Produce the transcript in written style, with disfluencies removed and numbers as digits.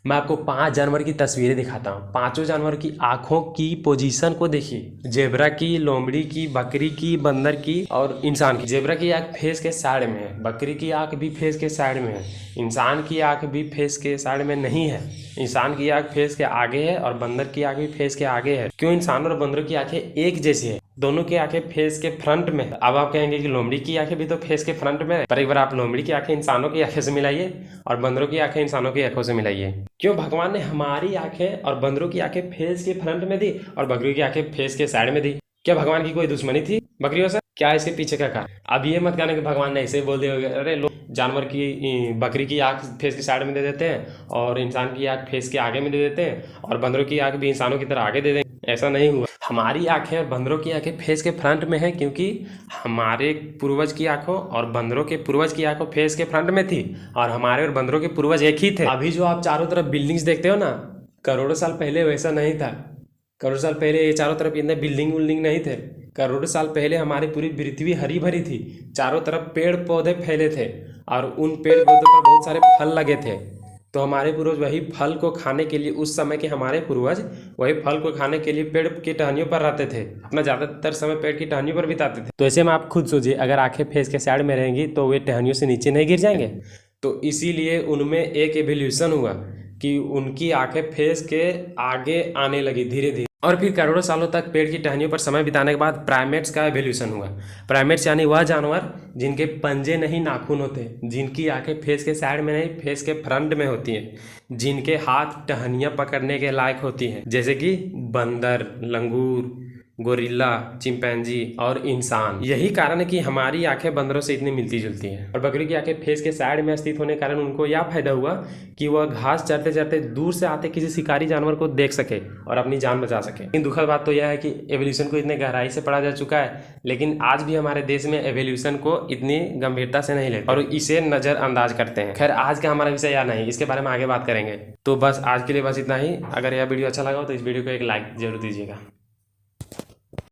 मैं आपको 5 जानवर की तस्वीरें दिखाता हूँ। पांचों जानवर की आंखों की पोजीशन को देखिए। जेब्रा की, लोमड़ी की, बकरी की, बंदर की और इंसान की। जेब्रा की आंख फेस के साइड में है, बकरी की आंख भी फेस के साइड में है, इंसान की आंख भी फेस के साइड में नहीं है। इंसान की आंख फेस के आगे है और बंदर की आंख भी फेस के आगे है। क्यों इंसान और बंदरों की आंखें एक जैसी है? दोनों की आंखें फेस के फ्रंट में है। अब आप कहेंगे कि लोमड़ी की आंखें भी तो फेस के फ्रंट में है, पर एक बार आप लोमड़ी की आंखें इंसानों की आंखें से मिलाइए और बंदरों की आंखें इंसानों की आंखों से मिलाइए। क्यों भगवान ने हमारी आंखें और बंदरों की आंखें फेस के फ्रंट में दी और बकरियों की आंखें फेस के साइड में दी? क्या भगवान की कोई दुश्मनी थी बकरियों से? क्या इसके पीछे का कारण? अब ये मत कहना कि भगवान ने ऐसे बोल दिया, अरे लोग जानवर की बकरी की आंख फेस के साइड में दे देते हैं और इंसान की आंख फेस के आगे में दे देते हैं और बंदरों की आंख भी इंसानों की तरह आगे दे देंगे। ऐसा नहीं हुआ। हमारी आंखें और बंदरों की आंखें फेस के फ्रंट में है क्योंकि हमारे पूर्वज की आंखों और बंदरों के पूर्वज की आंखों फेस के फ्रंट में थी और हमारे और बंदरों के पूर्वज एक ही थे। अभी जो आप चारों तरफ बिल्डिंग्स देखते हो ना, करोड़ों साल पहले वैसा नहीं था। करोड़ों साल पहले ये चारों तरफ इतने बिल्डिंग विल्डिंग नहीं थे। करोड़ों साल पहले हमारी पूरी पृथ्वी हरी भरी थी, चारों तरफ पेड़ पौधे फैले थे और उन पेड़ पौधों पर बहुत सारे फल लगे थे। तो हमारे पूर्वज वही फल को खाने के लिए, उस समय के हमारे पूर्वज वही फल को खाने के लिए पेड़ की टहनियों पर रहते थे, अपना ज़्यादातर समय पेड़ की टहनियों पर बिताते थे। तो ऐसे में आप खुद सोचिए, अगर आंखें फेस के साइड में रहेंगी तो वे टहनियों से नीचे नहीं गिर जाएंगे? तो इसीलिए उनमें एक एवोल्यूशन हुआ कि उनकी आंखें फेस के आगे आने लगी धीरे धीरे। और फिर करोड़ों सालों तक पेड़ की टहनियों पर समय बिताने के बाद प्राइमेट्स का एवोल्यूशन हुआ। प्राइमेट्स यानी वह जानवर जिनके पंजे नहीं नाखून होते, जिनकी आंखें फेस के साइड में नहीं फेस के फ्रंट में होती हैं, जिनके हाथ टहनियाँ पकड़ने के लायक होती हैं, जैसे कि बंदर, लंगूर, गोरिल्ला, चिंपैंजी और इंसान। यही कारण है कि हमारी आंखें बंदरों से इतनी मिलती जुलती हैं। और बकरी की आंखें फेस के साइड में स्थित होने के कारण उनको यह फायदा हुआ कि वह घास चरते चरते दूर से आते किसी शिकारी जानवर को देख सके और अपनी जान बचा सके। लेकिन दुखद बात तो यह है कि एवोल्यूशन को इतने गहराई से पढ़ा जा चुका है, लेकिन आज भी हमारे देश में एवोल्यूशन को इतनी गंभीरता से नहीं लेते और इसे नज़रअंदाज करते हैं। खैर, आज का हमारा विषय यह नहीं, इसके बारे में आगे बात करेंगे। तो बस आज के लिए बस इतना ही। अगर यह वीडियो अच्छा लगा हो तो इस वीडियो को एक लाइक जरूर दीजिएगा।